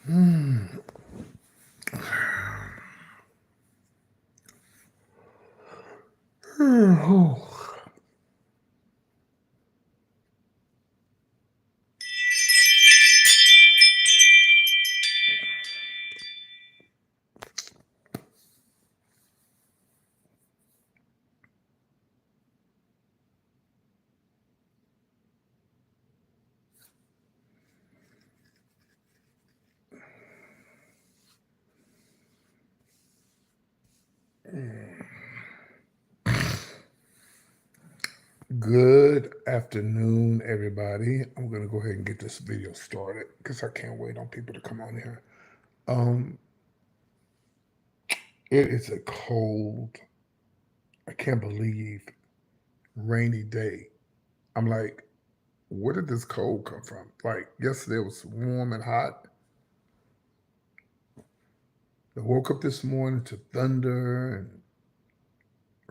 Hmm. Oh. Good afternoon, everybody. I'm going to go ahead and get this video started because I can't wait on people to come on here. Um, it is a cold, I can't believe, rainy day. I'm like, where did this cold come from? Like, yesterday it was warm and hot. I woke up this morning to thunder and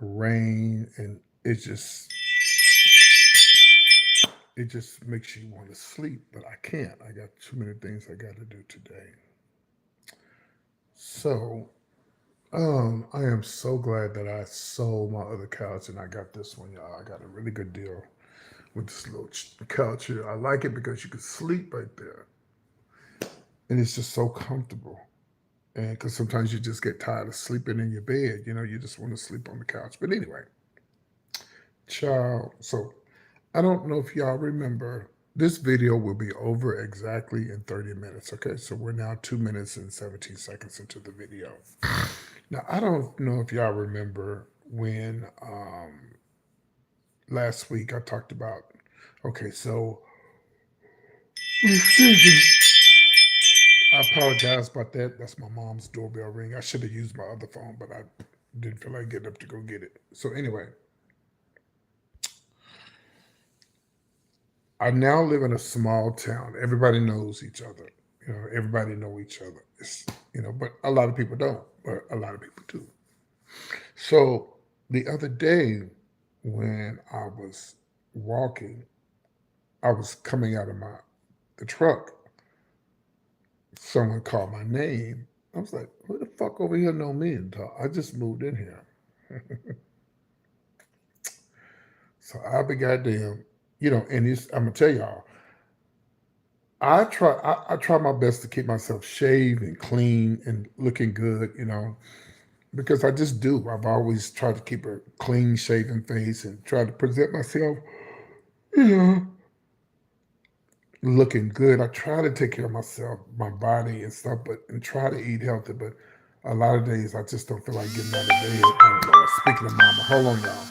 rain, and it just makes you want to sleep, but I can't. I got too many things I got to do today. So, I am so glad that I sold my other couch and I got this one, y'all. I got a really good deal with this little couch here. I like it because you can sleep right there, and it's just so comfortable. And because sometimes you just get tired of sleeping in your bed, you just want to sleep on the couch. But anyway, child. So I don't know if y'all remember. This video will be over exactly in 30 minutes. Okay, so we're now 2 minutes and 17 seconds into the video. Now, I don't know if y'all remember when last week I talked about, okay, so I apologize about that. That's my mom's doorbell ring. I should have used my other phone, but I didn't feel like getting up to go get it. So, anyway, I now live in a small town. Everybody knows each other. Everybody know each other. But a lot of people don't, but a lot of people do. So the other day when I was walking, I was coming out of the truck. Someone called my name. I was like, "Who the fuck over here know me?" And I just moved in here, so I be goddamn, And I'm gonna tell y'all, I try my best to keep myself shaved and clean and looking good, because I just do. I've always tried to keep a clean shaven face and try to present myself, you know, looking good. I try to take care of myself, my body and stuff, and try to eat healthy. But a lot of days I just don't feel like getting out of bed. Oh Lord, speaking of mama, hold on, y'all.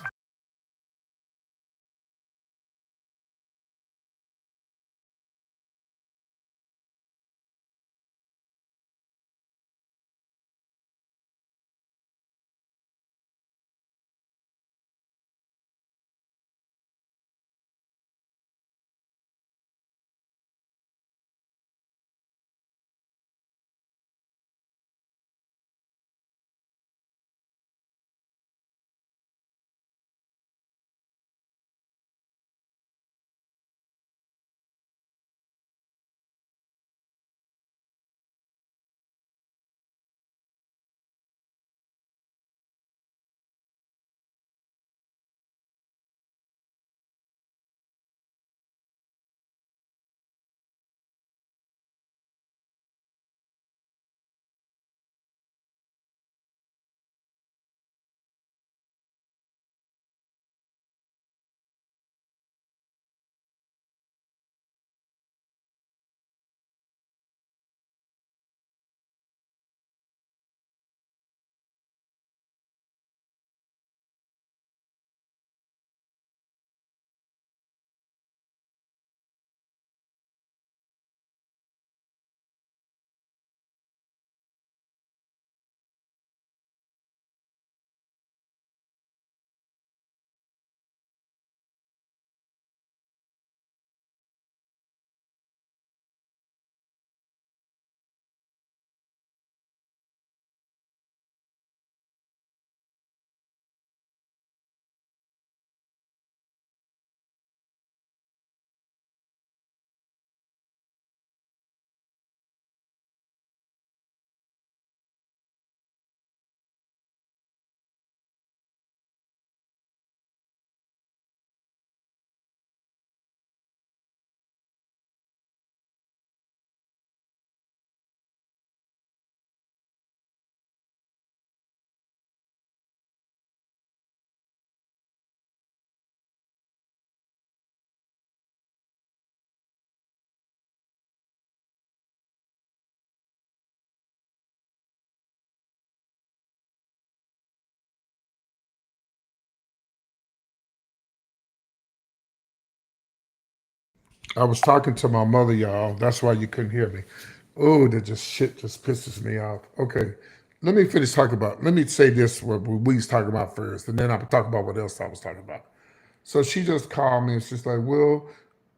I was talking to my mother, y'all. That's why you couldn't hear me. Oh, that just shit just pisses me off. Okay, let me finish talking about. Let me say this what we was talking about first, and then I'll talk about what else I was talking about. So she just called me and she's like, "Will,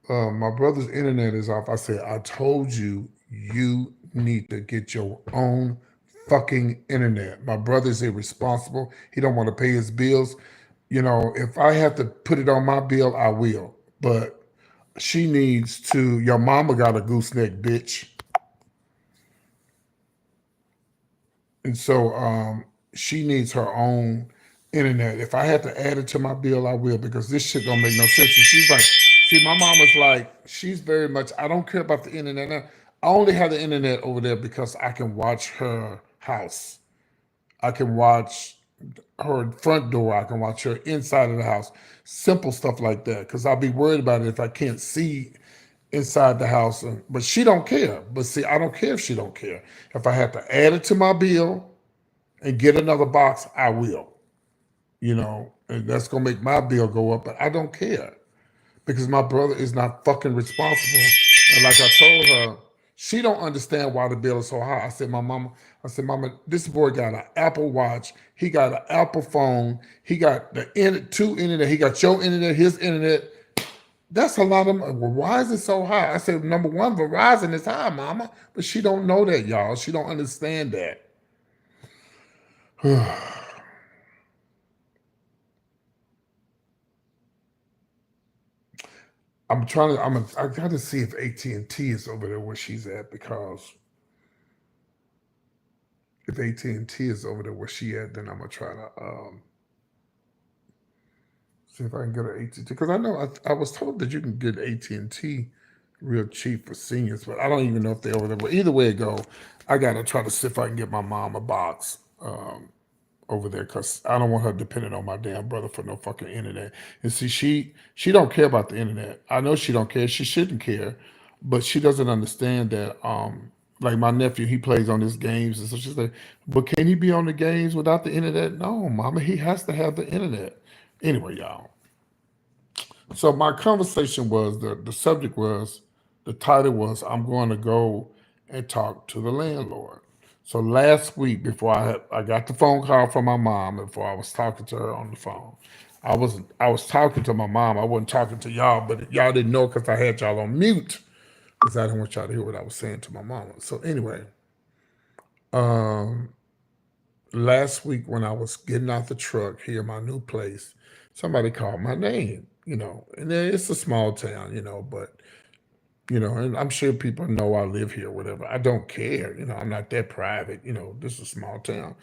my brother's internet is off." I said, "I told you you need to get your own fucking internet. My brother's irresponsible. He don't want to pay his bills. You know, if I have to put it on my bill, I will. But she needs to. Your mama got a gooseneck, bitch, and so she needs her own internet. If I have to add it to my bill, I will because this shit don't make no sense." And she's like, "See, my mama's like, she's very much. I don't care about the internet. Now, I only have the internet over there because I can watch her house. I can watch her front door. I can watch her inside of the house. Simple stuff like that. Because I'll be worried about it if I can't see inside the house. But she don't care. But see, I don't care if she don't care. If I have to add it to my bill and get another box, I will. You know, and that's gonna make my bill go up. But I don't care because my brother is not fucking responsible. And like I told her, she don't understand why the bill is so high. I said, Mama, this boy got an Apple Watch. He got an Apple phone. He got two internet. He got your internet, his internet. That's a lot of money. Well, why is it so high? I said, number one, Verizon is high, Mama. But she don't know that, y'all. She don't understand that. I'm trying to. I got to see if AT&T is over there where she's at because if AT&T is over there where she at, then I'm gonna try to see if I can get an AT&T because I know I was told that you can get AT&T real cheap for seniors, but I don't even know if they're over there. But either way it go, I gotta try to see if I can get my mom a box. Over there because I don't want her dependent on my damn brother for no fucking internet. And see, she don't care about the internet. I know she don't care. She shouldn't care, but she doesn't understand that. Like my nephew, he plays on his games, and so she's like, "But can he be on the games without the internet?" No, mama, he has to have the internet. Anyway, y'all. So my conversation was the subject was the title was I'm going to go and talk to the landlord. So last week before I got the phone call from my mom and before I was talking to her on the phone, I was talking to my mom. I wasn't talking to y'all, but y'all didn't know because I had y'all on mute because I didn't want y'all to hear what I was saying to my mama. So anyway, um, last week when I was getting out the truck here in my new place, somebody called my name, and then it's a small town, but and I'm sure people know I live here, whatever. I don't care, I'm not that private, this is a small town.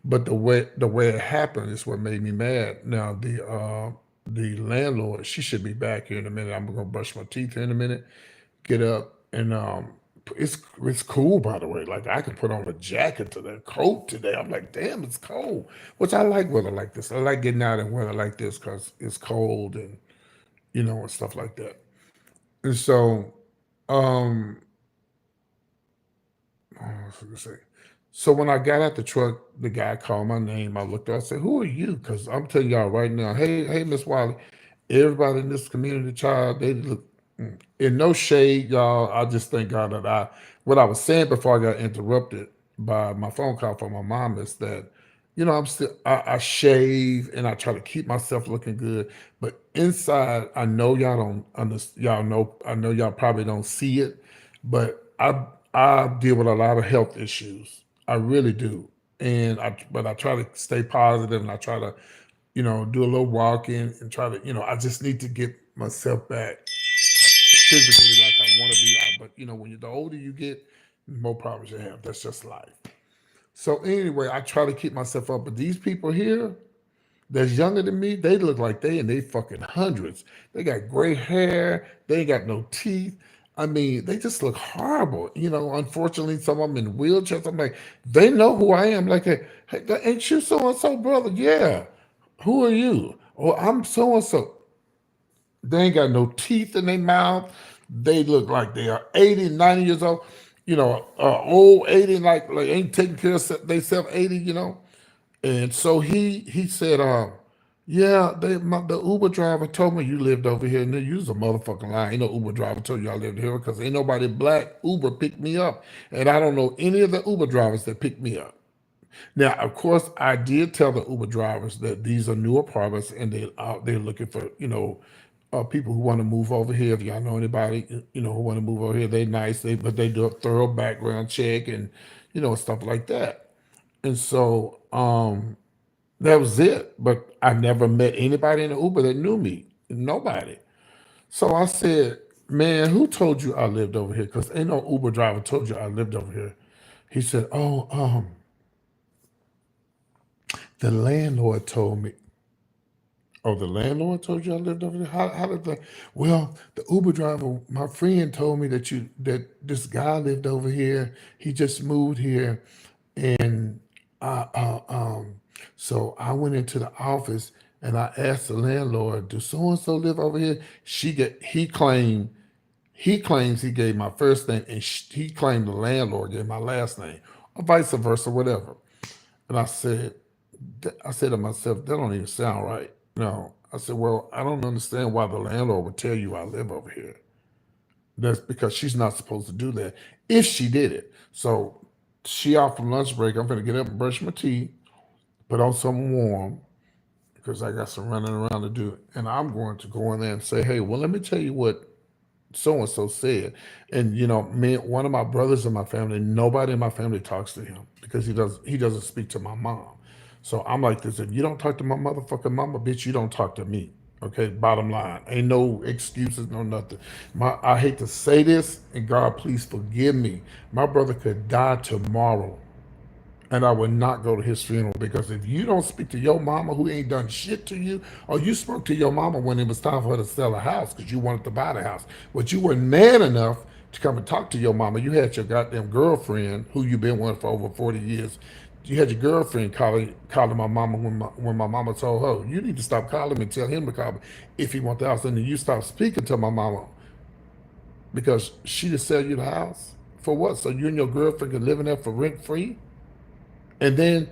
But the way it happened is what made me mad. Now the landlord, she should be back here in a minute. I'm gonna brush my teeth here in a minute, get up and it's cool by the way. Like I can put on a jacket to the coat today. I'm like, damn, it's cold. Which I like weather like this. I like getting out in weather like this because it's cold and and stuff like that. And so um what was I gonna say? So when I got out the truck, the guy called my name. I looked up, I said, "Who are you?" Because I'm telling y'all right now, hey, Miss Wiley, everybody in this community, child, they look in no shade, y'all. I just thank God that what I was saying before I got interrupted by my phone call from my mom is that, I shave and I try to keep myself looking good, but inside, I know y'all don't understand. Y'all know, I know y'all probably don't see it, but I deal with a lot of health issues. I really do, but I try to stay positive and I try to do a little walking and try to, I just need to get myself back physically like I want to be out. But when the older you get, the more problems you have. That's just life. So anyway, I try to keep myself up. But these people here that's younger than me, they look like they in they fucking hundreds. They got gray hair. They ain't got no teeth. I mean, they just look horrible. Unfortunately, some of them in wheelchairs. I'm like, they know who I am. Like, hey, ain't you so and so, brother? Yeah. Who are you? Oh, I'm so and so. They ain't got no teeth in their mouth. They look like they are 80, 90 years old. Old 80, like ain't taking care of themselves 80. And so he said, Yeah, the Uber driver told me you lived over here, and you was a motherfucking lie. Ain't no Uber driver told you I lived here because ain't nobody black Uber picked me up, and I don't know any of the Uber drivers that picked me up. Now, of course, I did tell the Uber drivers that these are new apartments and they're looking for people who want to move over here. If y'all know anybody who want to move over here, they nice. But they do a thorough background check and stuff like that. And so that was it. But I never met anybody in the Uber that knew me. Nobody. So I said, "Man, who told you I lived over here? Because ain't no Uber driver told you I lived over here." He said, "Oh, the landlord told me." Oh, the landlord told you I lived over there? How did the well, the Uber driver, my friend told me that this guy lived over here. He just moved here and I so I went into the office and I asked the landlord, "Do so and so live over here?" He claims he gave my first name and he claimed the landlord gave my last name, or vice versa, whatever. And I said to myself, that don't even sound right. No. I said, well, I don't understand why the landlord would tell you I live over here. That's because she's not supposed to do that if she did it. So she out from lunch break. I'm going to get up and brush my teeth, put on something warm because I got some running around to do. And I'm going to go in there and say, hey, well, let me tell you what so and so said. And me, one of my brothers in my family, nobody in my family talks to him because he doesn't speak to my mom. So I'm like this: if you don't talk to my motherfucking mama, bitch, you don't talk to me. Okay, bottom line, ain't no excuses, no nothing. I hate to say this, and God, please forgive me. My brother could die tomorrow and I would not go to his funeral because if you don't speak to your mama who ain't done shit to you, or you spoke to your mama when it was time for her to sell a house because you wanted to buy the house, but you were man enough to come and talk to your mama. You had your goddamn girlfriend who you've been with for over 40 years. You had your girlfriend calling my mama when my mama told her, you need to stop calling me and tell him to call me if he want the house. And then you stop speaking to my mama because she just sell you the house. For what? So you and your girlfriend can live in there for rent free? And then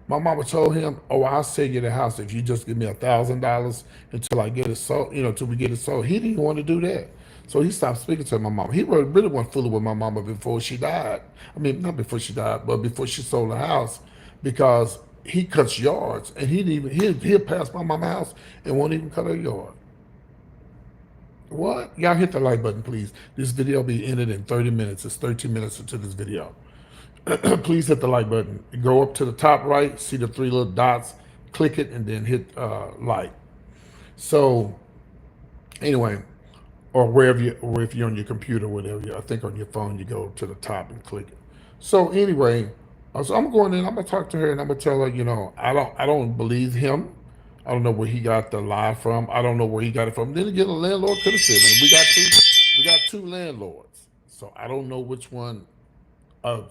my mama told him, "Oh, I'll sell you the house if you just give me $1,000 until I get it sold. Until we get it sold." He didn't want to do that, so he stopped speaking to my mama. He really wasn't fooling with my mama before she died. I mean, not before she died, but before she sold the house, because he cuts yards, and he'll pass by my house and won't even cut her yard. What? Y'all hit the like button, please. This video will be ended in 30 minutes. It's 13 minutes into this video. Please hit the like button. Go up to the top right, see the three little dots, click it, and then hit like. So anyway, or if you're on your computer, whatever, I think on your phone, you go to the top and click it. So anyway, so I'm going in. I'm gonna talk to her and I'm gonna tell her, I don't believe him. I don't know where he got the lie from. I don't know where he got it from. Then again, the landlord could have said it. We got two landlords. So I don't know which one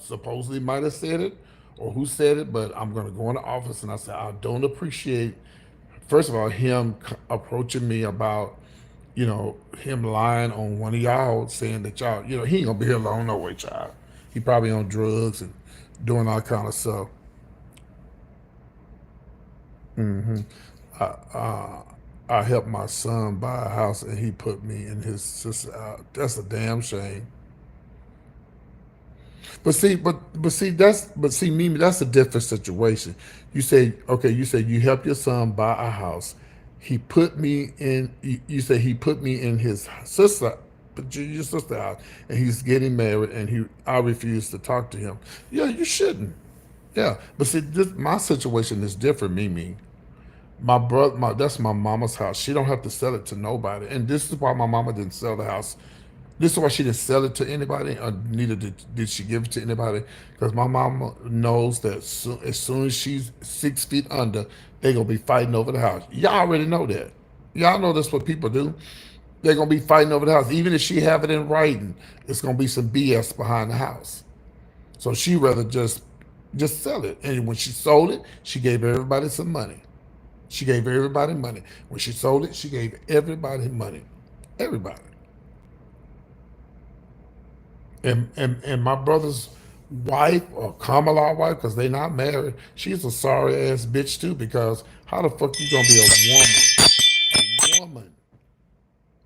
supposedly might have said it or who said it, but I'm going to go in the office and I said, I don't appreciate, first of all, him approaching me about, him lying on one of y'all saying that y'all, he ain't going to be here long no way, child. He probably on drugs and doing all kind of stuff. I helped my son buy a house and he put me in his sister. That's a damn shame. But see, Mimi, that's a different situation. You say, okay, you said you helped your son buy a house. He put me in. You say he put me in his sister, but your sister house, and he's getting married, and I refuse to talk to him. Yeah, you shouldn't. Yeah, but see, my situation is different, Mimi. My brother, that's my mama's house. She don't have to sell it to nobody, and this is why my mama didn't sell the house. This is why she didn't sell it to anybody, or neither did she give it to anybody. Because my mama knows that as soon as she's 6 feet under, they gonna be fighting over the house. Y'all already know that. Y'all know that's what people do. They're gonna be fighting over the house, even if she have it in writing. It's gonna be some BS behind the house. So she rather just sell it. And when she sold it, she gave everybody some money. She gave everybody money. When she sold it, she gave everybody money. Everybody. And my brothers wife or Kamala wife, because they not married, she's a sorry ass bitch too. Because how the fuck you gonna be a woman,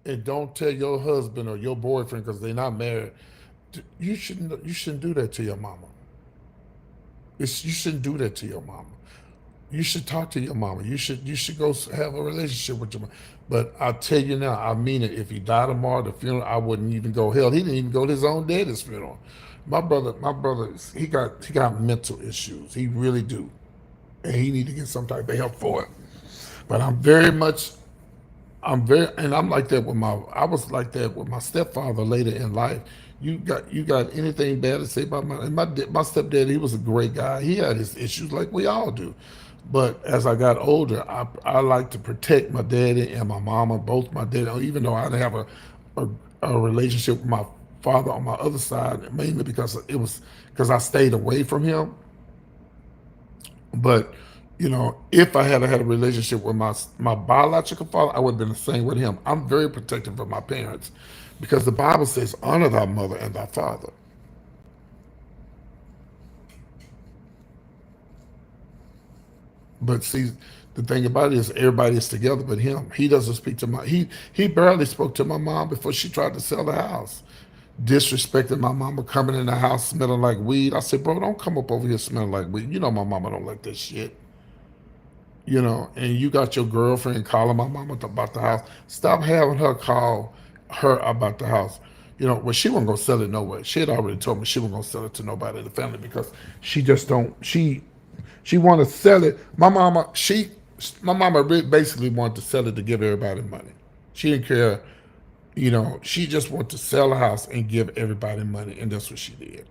and don't tell your husband or your boyfriend because they not married? You shouldn't do that to your mama. You shouldn't do that to your mama. You should talk to your mama. You should go have a relationship with your mama. But I tell you now, I mean it. If he died tomorrow, the funeral, I wouldn't even go. Hell, he didn't even go to his own daddy's funeral. My brother, he got mental issues. He really do, and he need to get some type of help for it. But I'm like that with I was like that with my stepfather later in life. You got anything bad to say about my stepdad? He was a great guy. He had his issues like we all do. But as I got older, I like to protect my daddy and my mama, both my daddy, even though I didn't have a, a relationship with my father on my other side, mainly because I stayed away from him. But if I had a relationship with my biological father, I would have been the same with him. I'm very protective of my parents because the Bible says, "Honor thy mother and thy father." But see, the thing about it is, everybody is together but him. He doesn't speak to my he barely spoke to my mom before she tried to sell the house. Disrespected my mama coming in the house smelling like weed. I said, "Bro, don't come up over here smelling like weed. You know my mama don't like that shit." And you got your girlfriend calling my mama about the house. Stop having her call her about the house. Well, she wasn't gonna sell it no way. She had already told me she wasn't gonna sell it to nobody in the family because she just don't. She want to sell it. My mama basically wanted to sell it to give everybody money. She didn't care. She just wanted to sell a house and give everybody money, and that's what she did.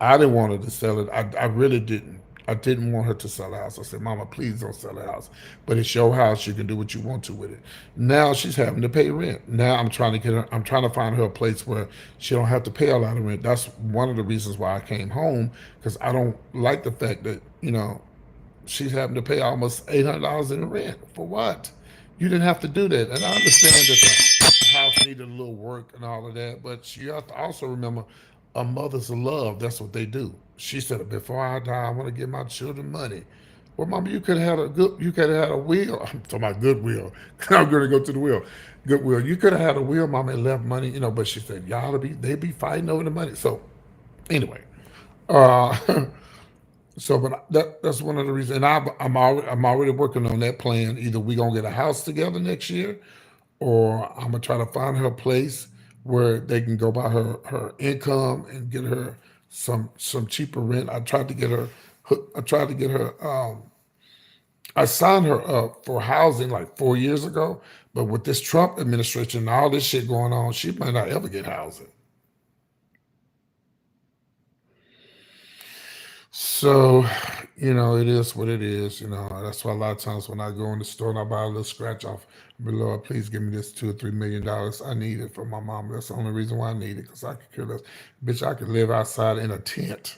I didn't want her to sell it. I really didn't. I didn't want her to sell the house. I said, "Mama, please don't sell the house. But it's your house. You can do what you want to with it." Now she's having to pay rent. Now I'm trying to get her. I'm trying to find her a place where she don't have to pay a lot of rent. That's one of the reasons why I came home because I don't like the fact that she's having to pay almost $800 in rent for what? You didn't have to do that. And I understand that the house needed a little work and all of that, but you have to also remember a mother's love. That's what they do. She said, "Before I die, I want to give my children money." Well, mama, you could have had a will. I'm talking about goodwill. I'm going to go to the will. Goodwill. You could have had a will, mama, and left money, but she said, they be fighting over the money. So anyway, uh, So, but that's one of the reasons. And I'm already working on that plan. Either we gonna get a house together next year, or I'm gonna try to find her a place where they can go by her income and get her some cheaper rent. I tried to get her. I signed her up for housing like 4 years ago, but with this Trump administration and all this shit going on, she might not ever get housing. So, it is what it is. That's why a lot of times when I go in the store and I buy a little scratch off, but Lord, please give me this $2 or $3 million. I need it for my mom. That's the only reason why I need it, because I could care less. Bitch, I could live outside in a tent.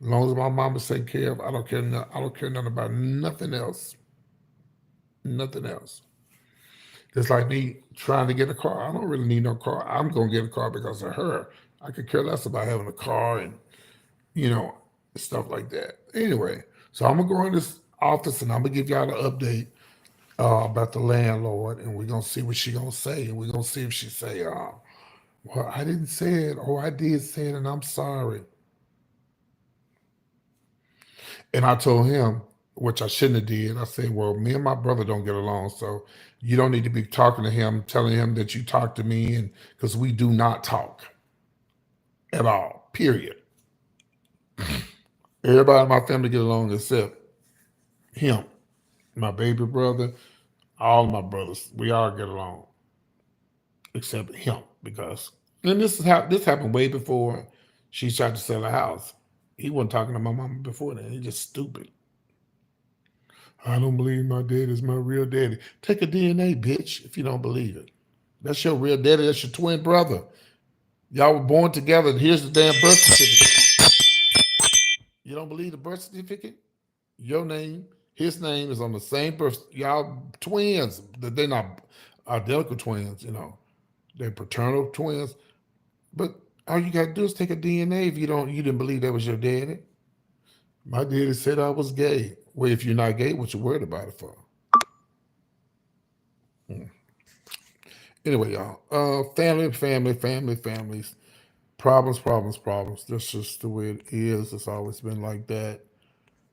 As long as my mom is taken care of, I don't care. I don't care nothing about nothing else. Nothing else. It's like me trying to get a car. I don't really need no car. I'm gonna get a car because of her. I could care less about having a car and you know, stuff like that. Anyway, so I'm gonna go in this office and I'm gonna give y'all an update about the landlord, and we're gonna see what she gonna say, and we're gonna see if she say, "Well, I didn't say it, or I did say it, and I'm sorry." And I told him, which I shouldn't have did. I said, "Well, me and my brother don't get along, so you don't need to be talking to him, telling him that you talked to me, and because we do not talk at all. Period. Everybody in my family get along except him, my baby brother, all my brothers. We all get along except him because, and this happened way before she tried to sell a house. He wasn't talking to my mama before that. He just stupid. I don't believe my dad is my real daddy. Take a DNA, bitch, if you don't believe it. That's your real daddy. That's your twin brother. Y'all were born together. And here's the damn birth certificate. You don't believe the birth certificate? Your name, his name is on the same birth. Y'all twins. They're not identical twins. They're paternal twins. But All you gotta do is take a DNA if you didn't believe that was your daddy. My daddy said I was gay. Well, if you're not gay, what you worried about it for? Hmm. Anyway, y'all. Families. Problems. That's just the way it is. It's always been like that.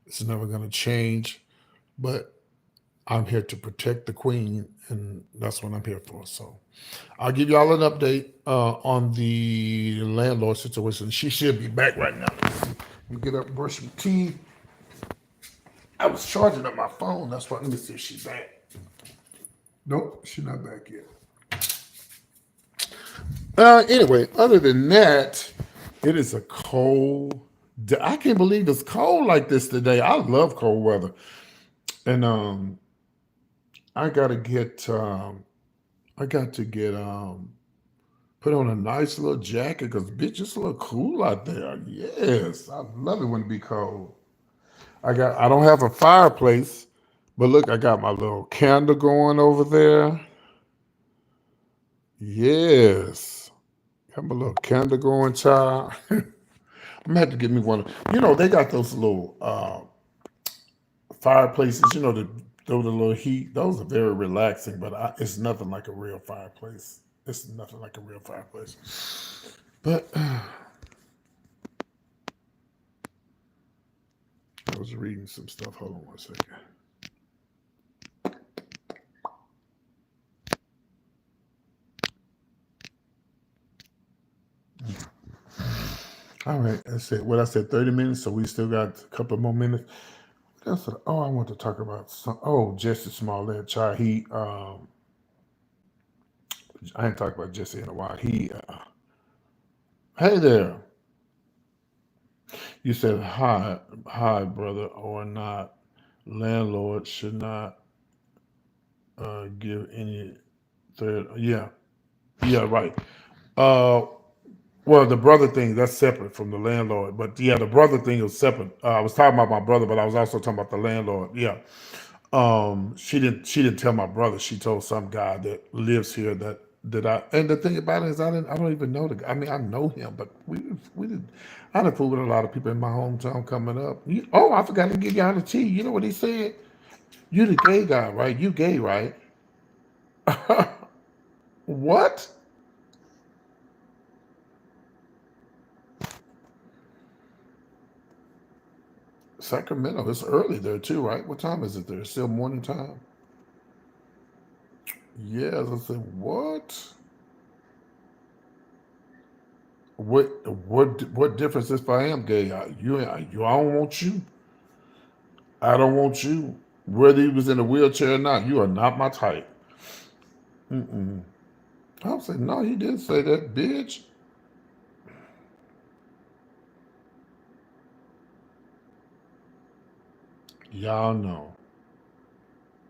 It's never gonna change. But I'm here to protect the queen, and that's what I'm here for. So I'll give y'all an update on the landlord situation. She should be back right now. Let me get up and brush my teeth. I was charging up my phone. That's why. Let me see if she's back. Nope, she's not back yet. Anyway, other than that, it is a cold. I can't believe it's cold like this today. I love cold weather, and I gotta get. I got to get put on a nice little jacket because bitch, it's a little cool out there. Yes, I love it when it be cold. I don't have a fireplace, but look, I got my little candle going over there. Yes. Got my little candle going, child. I'm gonna have to get me one. They got those little fireplaces. Those the little heat. Those are very relaxing, but it's nothing like a real fireplace. It's nothing like a real fireplace. But I was reading some stuff. Hold on one second. All right, that's it. What I said, 30 minutes, so we still got a couple more minutes. That's what, I want to talk about some. Oh, Jesse Smollett, child. I ain't talked about Jesse in a while. Hey there. You said hi, brother, or not. Landlord should not give any third. Yeah, yeah, right. Uh, Well, the brother thing that's separate from the landlord, but yeah, the brother thing is separate. I was talking about my brother, but I was also talking about the landlord. Yeah, she didn't tell my brother. She told some guy that lives here that I. And the thing about it is, I don't even know the guy. I mean, I know him, but we did. I done fooled with a lot of people in my hometown coming up. I forgot to give y'all the tea. You know what he said? You the gay guy, right? You gay, right? What? Sacramento. It's early there too, right? What time is it there? It's still morning time. Yes, I said, what? What difference if I am gay? I don't want you. I don't want you. Whether he was in a wheelchair or not, you are not my type. Mm-mm. I was like, no, he didn't say that, bitch. Y'all know.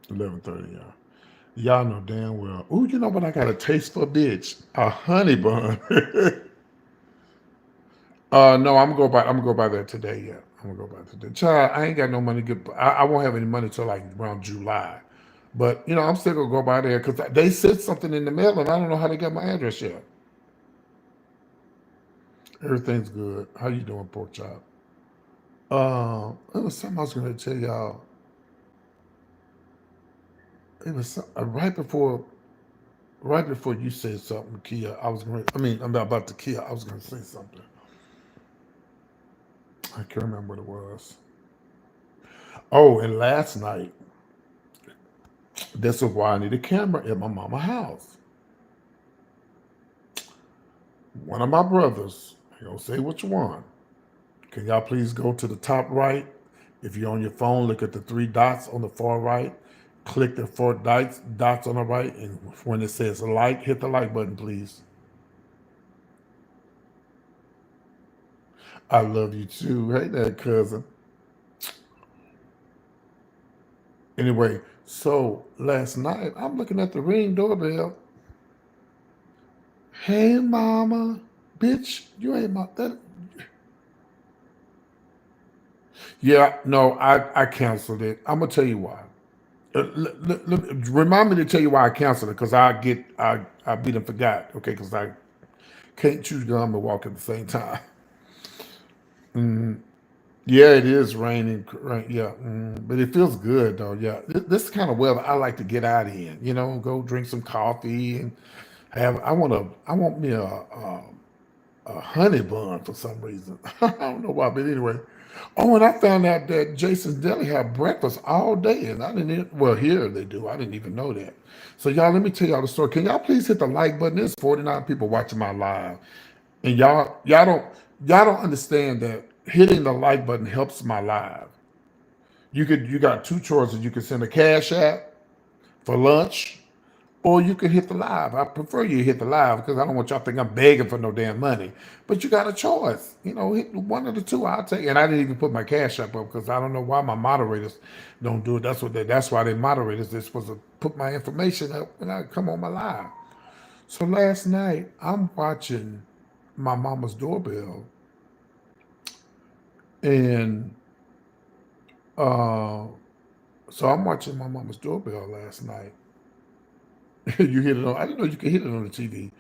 11:30, y'all. Y'all know damn well. Ooh, you know what? I got a taste for, bitch. A honey bun. No, I'm gonna go buy that today. Yeah, I'm gonna go buy it today. Child, I ain't got no money. I won't have any money till like around July. But I'm still gonna go by there because they sent something in the mail and I don't know how they got my address yet. Everything's good. How you doing, pork chop? It was something I was gonna tell y'all. It was right before you said something, Kia. I'm about the Kia. I was gonna say something. I can't remember what it was. Oh, and last night, this is why I need a camera at my mama's house. One of my brothers, I don't say which one. Can y'all please go to the top right? If you're on your phone, look at the three dots on the far right. Click the four dots on the right, and when it says like, hit the like button, please. I love you too. Hey there, cousin. Anyway, so last night I'm looking at the ring doorbell. Hey, mama, bitch, you ain't my that. Yeah, no, I canceled it. I'm gonna tell you why. Remind me to tell you why I canceled it because I be done forgot. Okay, because I Can't chew gum and walk at the same time. Yeah, it is raining. Right, yeah, but it feels good though. Yeah, this kind of weather I like to get out in. Go drink some coffee and have. I want me a honey bun for some reason. I don't know why, but anyway. Oh, and I found out that Jason's Deli have breakfast all day, and I didn't. Well, here they do. I didn't even know that. So y'all, let me tell y'all the story. Can y'all please hit the like button? There's 49 people watching my live, and y'all don't understand that hitting the like button helps my live. You got two choices. You can send a cash app for lunch, or you can hit the live. I prefer you hit the live because I don't want y'all to think I'm begging for no damn money. But you got a choice. Hit one of the two. I'll take it. And I didn't even put my cash app up because I don't know why my moderators don't do it. That's why they moderators. They're supposed to put my information up when I come on my live. So last night I'm watching my mama's doorbell, and uh, so I'm watching my mama's doorbell last night. You hit it on. I didn't know you could hit it on the TV.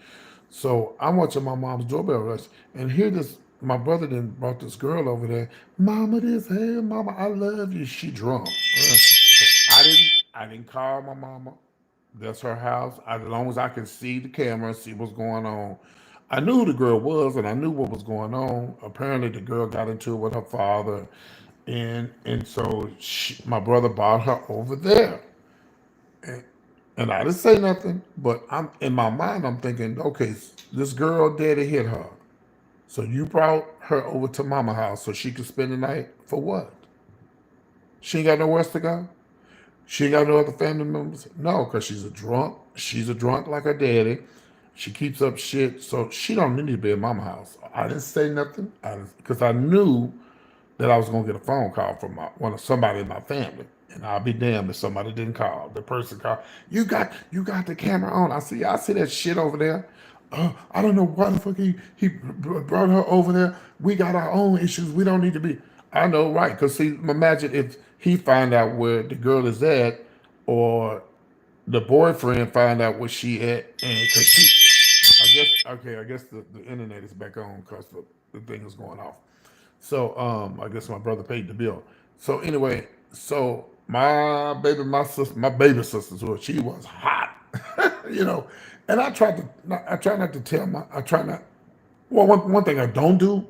So I'm watching my mom's doorbell rush, and here this my brother then brought this girl over there. Mama, this, hey mama, I love you. She drunk. So I didn't call my mama. That's her house. As long as I can see the camera, see what's going on. I knew who the girl was, and I knew what was going on. Apparently, the girl got into it with her father, and so my brother brought her over there. And I didn't say nothing, but I'm in my mind. I'm thinking, okay, this girl daddy hit her, so you brought her over to mama house so she could spend the night for what? She ain't got nowhere else to go. She ain't got no other family members. No, because she's a drunk. She's a drunk like her daddy. She keeps up shit, so she don't need to be at mama house. I didn't say nothing because I knew that I was gonna get a phone call from somebody in my family, and I'll be damned if somebody didn't call. The person called. You got the camera on. I see that shit over there. I don't know why the fuck he brought her over there. We got our own issues. We don't need to be. I know, right? Because see, imagine if he find out where the girl is at, or the boyfriend find out where she at, and because I guess the internet is back on because the thing is going off. So I guess my brother paid the bill. So anyway, so my baby sister's who she was hot, you know. And I try not to tell I try not. Well, one thing I don't do,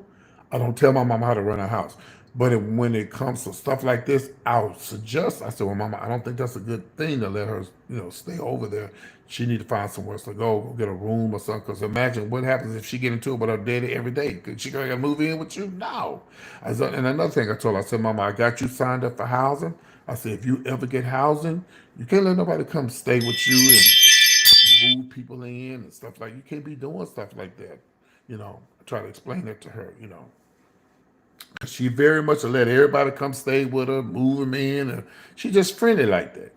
I don't tell my mama how to run her house. But when it comes to stuff like this, I'll suggest. I said, "Well, mama, I don't think that's a good thing to let her, stay over there. She need to find somewhere else to go get a room or something. Because imagine what happens if she get into it with her daddy every day. Could she gonna move in with you? No." And another thing I told her, I said, "Mama, I got you signed up for housing. I said, if you ever get housing, you can't let nobody come stay with you and move people in and stuff like. You can't be doing stuff like that." I try to explain that to her. She very much let everybody come stay with her, move them in, and she just friendly like that.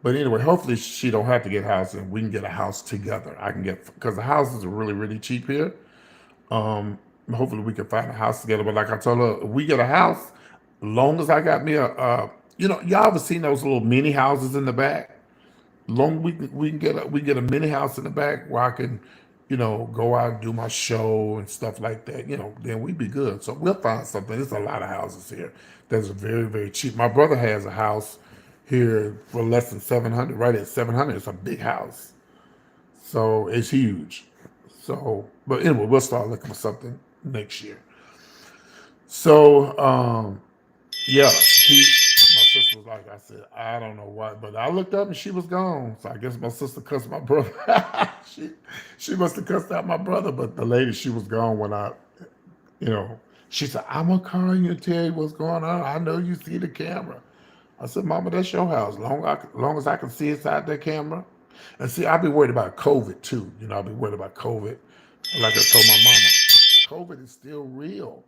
But anyway, hopefully she don't have to get housing. We can get a house together. I can get because the houses are really really cheap here. Um, Hopefully we can find a house together. But like I told her, if we get a house, long as I got me y'all ever seen those little mini houses in the back? Long we can get a mini house in the back where I can, go out and do my show and stuff like that. Then we'd be good. So we'll find something. There's a lot of houses here that's very very cheap. My brother has a house here for less than 700. Right at 700, it's a big house. So it's huge. So, but anyway, we'll start looking for something next year. So, yeah, my sister was like, I said, I don't know why, but I looked up and she was gone. So I guess my sister cussed my brother. she she must have cussed out my brother, but the lady, she was gone when you know, she said, I'm gonna call you and tell you what's going on. I know you see the camera. I said, Mama, that's your house. Long as I can see inside that camera. And see, I'll be worried about COVID too. I'll be worried about COVID. Like I told my mama, COVID is still real.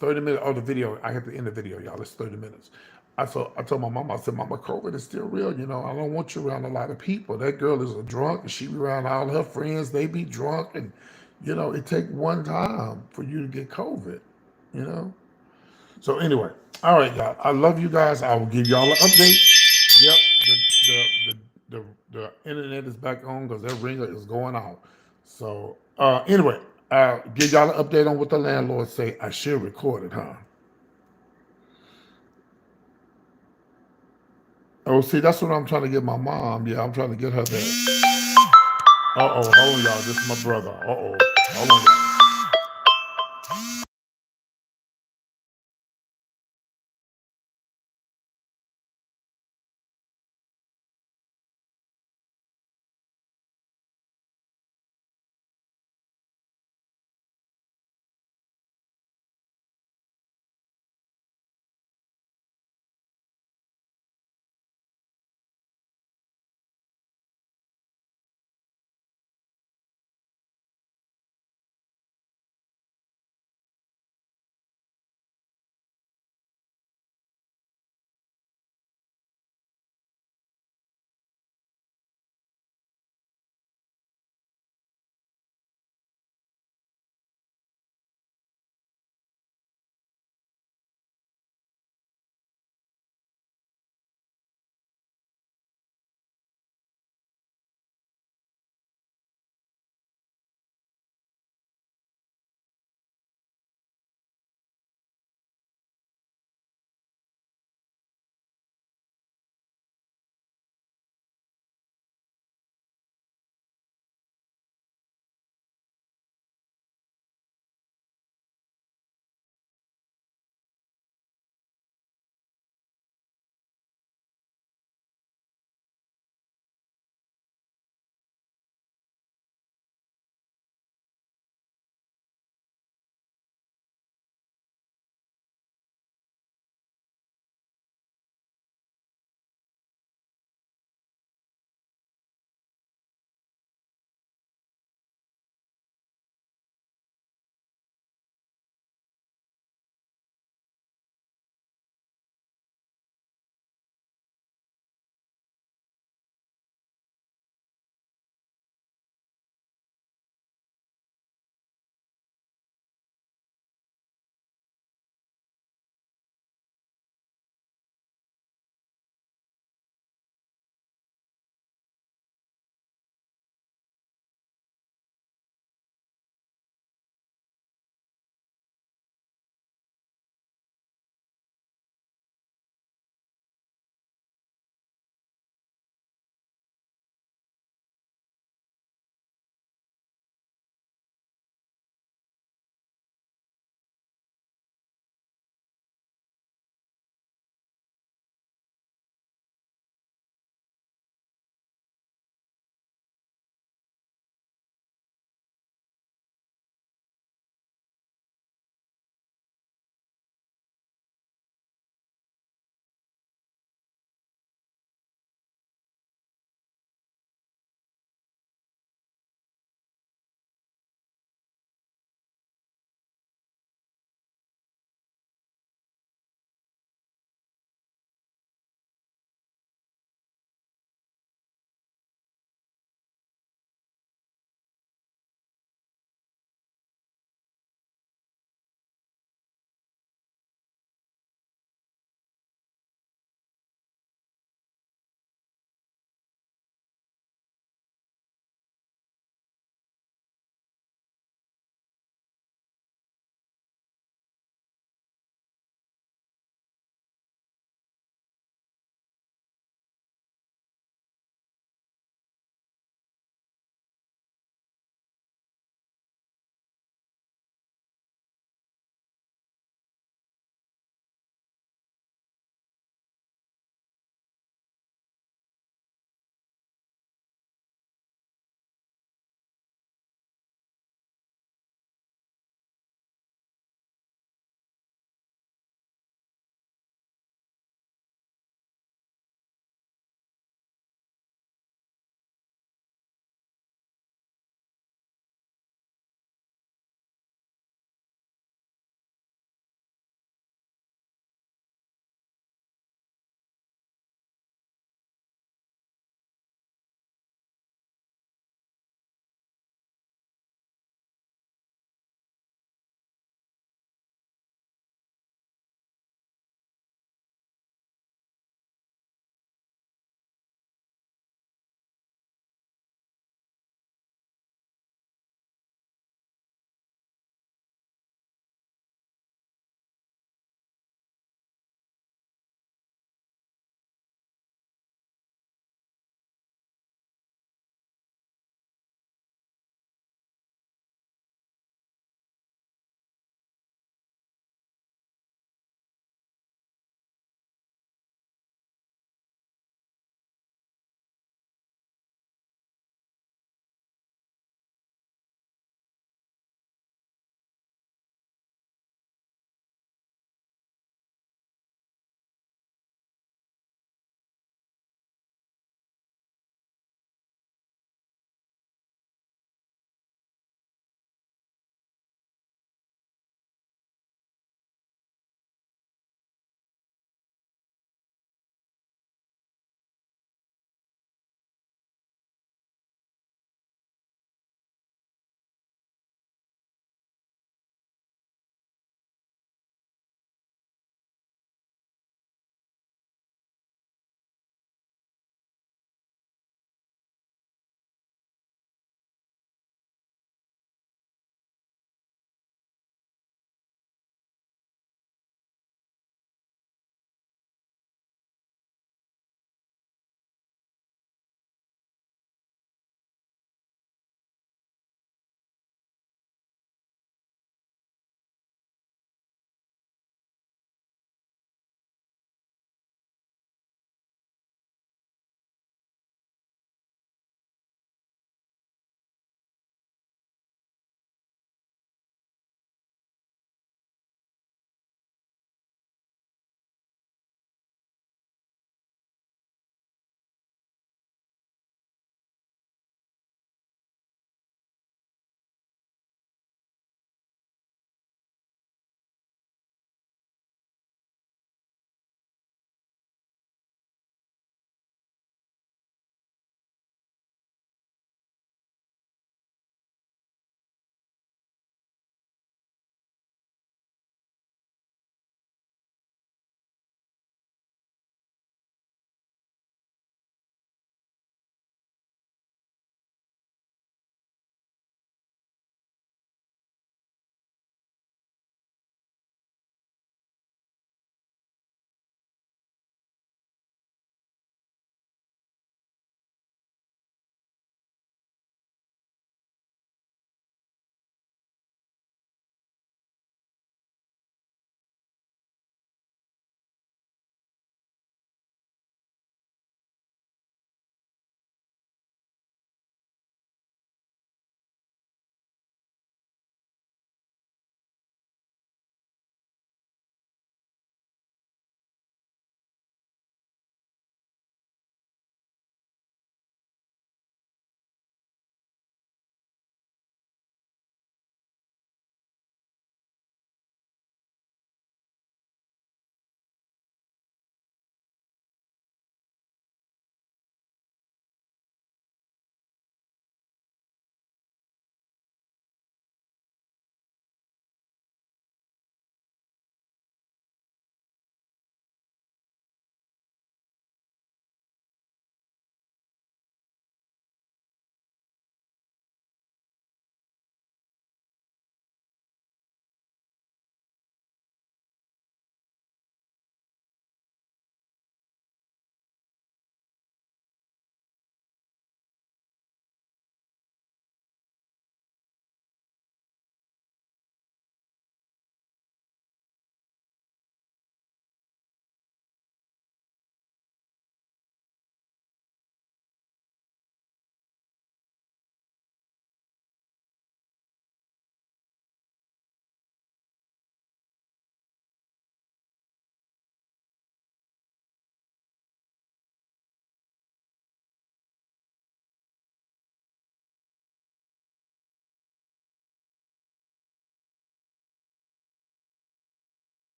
30 minutes. Oh, the video. I have to end the video, y'all. It's 30 minutes. I told my mama, I said, Mama, COVID is still real. I don't want you around a lot of people. That girl is a drunk and she be around all her friends. They be drunk and it take one time for you to get COVID, you know? So anyway, all right, y'all. I love you guys. I will give y'all an update. Yep, the internet is back on because that ringer is going off. So Anyway, give y'all an update on what the landlord say. I should record it, huh? Oh, see, that's what I'm trying to get my mom. Yeah, I'm trying to get her there. Uh-oh, hold on, y'all. This is my brother. Uh-oh. Hold on, y'all.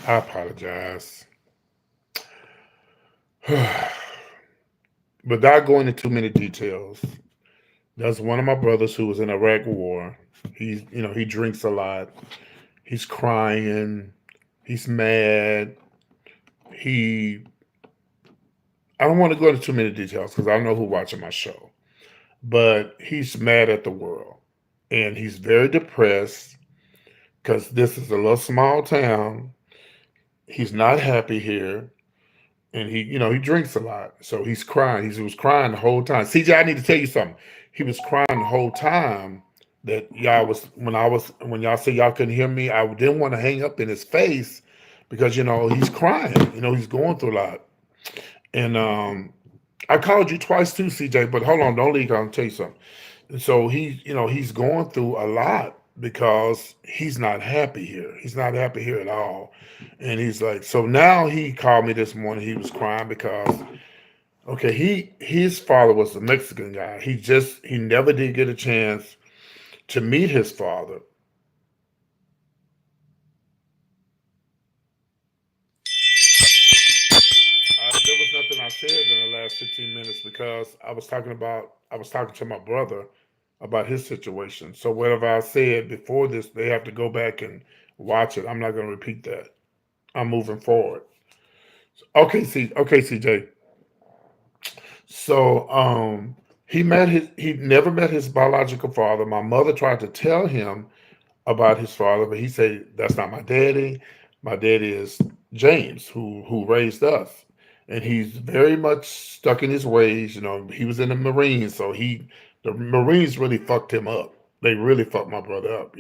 I apologize. Without going into too many details, that's one of my brothers who was in Iraq War. He drinks a lot. He's crying. He's mad. He, I don't want to go into too many details because I know who's watching my show, but he's mad at the world. And he's very depressed because this is a little small town. He's not happy here. And he drinks a lot. So he's crying. He was crying the whole time. CJ, I need to tell you something. He was crying the whole time that y'all was when y'all say y'all couldn't hear me, I didn't want to hang up in his face because he's crying. He's going through a lot. And I called you twice too, CJ, but hold on, don't leave. I'll tell you something. And so he's going through a lot because he's not happy here. He's not happy here at all. And he's like, so now he called me this morning. He was crying because okay, his father was a Mexican guy. He never did get a chance to meet his father. There was nothing I said in the last 15 minutes because I was talking to my brother about his situation. So whatever I said before this, they have to go back and watch it. I'm not going to repeat that. I'm moving forward. Okay, CJ. So he never met his biological father. My mother tried to tell him about his father, but he said that's not my daddy. My daddy is James, who raised us, and he's very much stuck in his ways. He was in the Marines, so the Marines really fucked him up. They really fucked my brother up.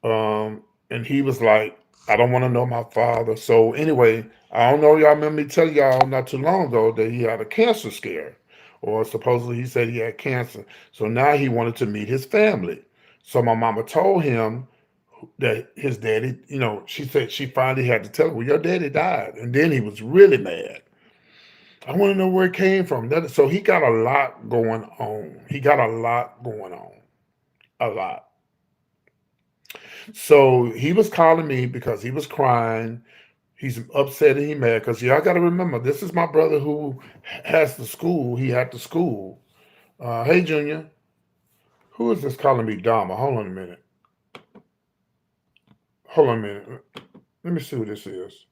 And he was like, I don't want to know my father. So anyway, I don't know. Y'all remember me telling y'all not too long ago that he had a cancer scare, or supposedly he said he had cancer. So now he wanted to meet his family. So my mama told him that his daddy, she said she finally had to tell him, well, your daddy died. And then he was really mad. I want to know where it came from. So he got a lot going on. He got a lot going on. A lot. So he was calling me because he was crying. He's upset and he mad because y'all got to remember this is my brother who has the school. He had the school. Hey Junior, who is this calling me Dama? Hold on a minute. Hold on a minute. Let me see who this is.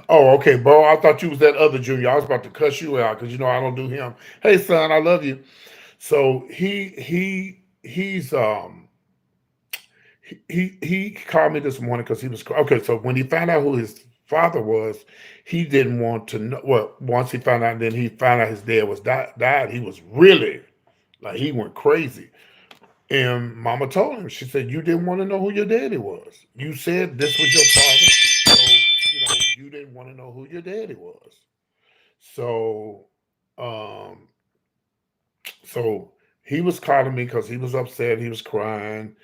Oh, okay, bro. I thought you was that other Junior. I was about to cuss you out because I don't do him. Hey son, I love you. So he called me this morning because he was okay. So when he found out who his father was, he didn't want to know. Well, once he found out, then he found out his dad was died. He was really like he went crazy. And Mama told him, she said, "You didn't want to know who your daddy was. You said this was your father, so you didn't want to know who your daddy was." So, um, so he was calling me because he was upset. He was crying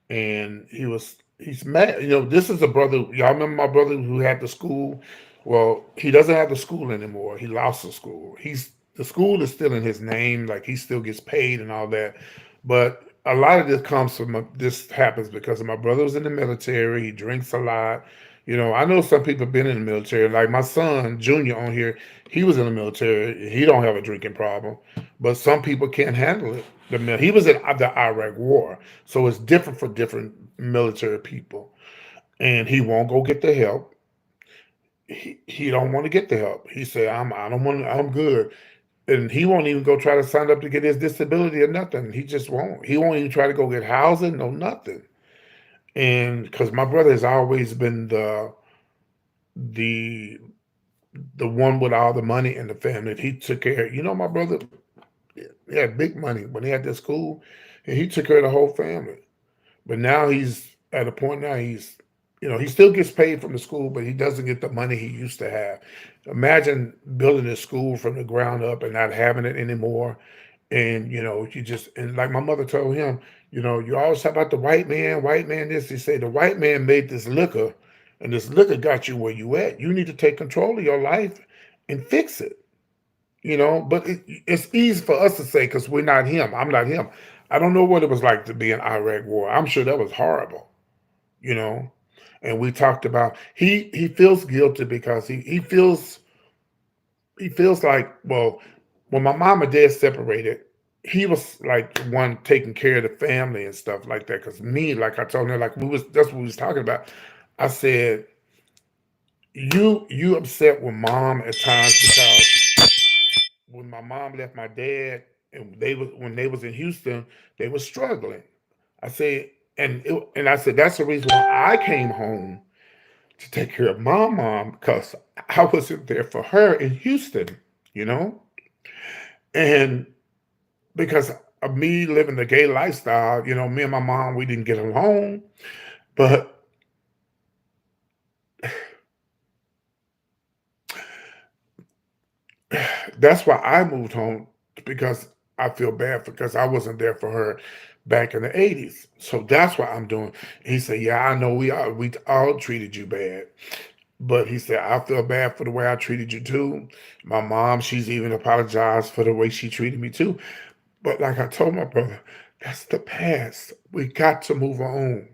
and he's mad. This is a brother. Y'all remember my brother who had the school? Well, he doesn't have the school anymore. He lost the school. The school is still in his name, like he still gets paid and all that. But a lot of this comes from this happens because my brother was in the military. He drinks a lot. I know some people have been in the military. Like my son, Junior, on here, he was in the military. He don't have a drinking problem, but some people can't handle it. He was in the Iraq War, so it's different for different military people. And he won't go get the help. He don't want to get the help. He said, I don't want. I'm good." And he won't even go try to sign up to get his disability or nothing. He just won't. He won't even try to go get housing, no nothing. And because my brother has always been the the one with all the money in the family. He took care. My brother he had big money when he had this school, and he took care of the whole family. But now he's at a point now he still gets paid from the school, but he doesn't get the money he used to have. Imagine building a school from the ground up and not having it anymore. And you just and like my mother told him, you always talk about the white man this. He said the white man made this liquor, and this liquor got you where you at. You need to take control of your life and fix it. But it's easy for us to say because we're not him. I'm not him. I don't know what it was like to be in Iraq war. I'm sure that was horrible, you know. and we talked about he feels guilty because he feels like, well, when my mom and dad separated, he was like one taking care of the family and stuff like that. Cause me, like I told him, like we was that's what we was talking about. I said, you upset with mom at times because when my mom left my dad and they was when they was in Houston, they were struggling. I said, and I said that's the reason why I came home to take care of my mom because I wasn't there for her in Houston, you know, and because of me living the gay lifestyle, me and my mom we didn't get along, but that's why I moved home because I feel bad because I wasn't there for her back in the '80s. So that's what I'm doing. He said, "Yeah, I know we all treated you bad." But he said, I feel bad for the way I treated you too. My mom, she's even apologized for the way she treated me too. But like I told my brother, that's the past. We got to move on.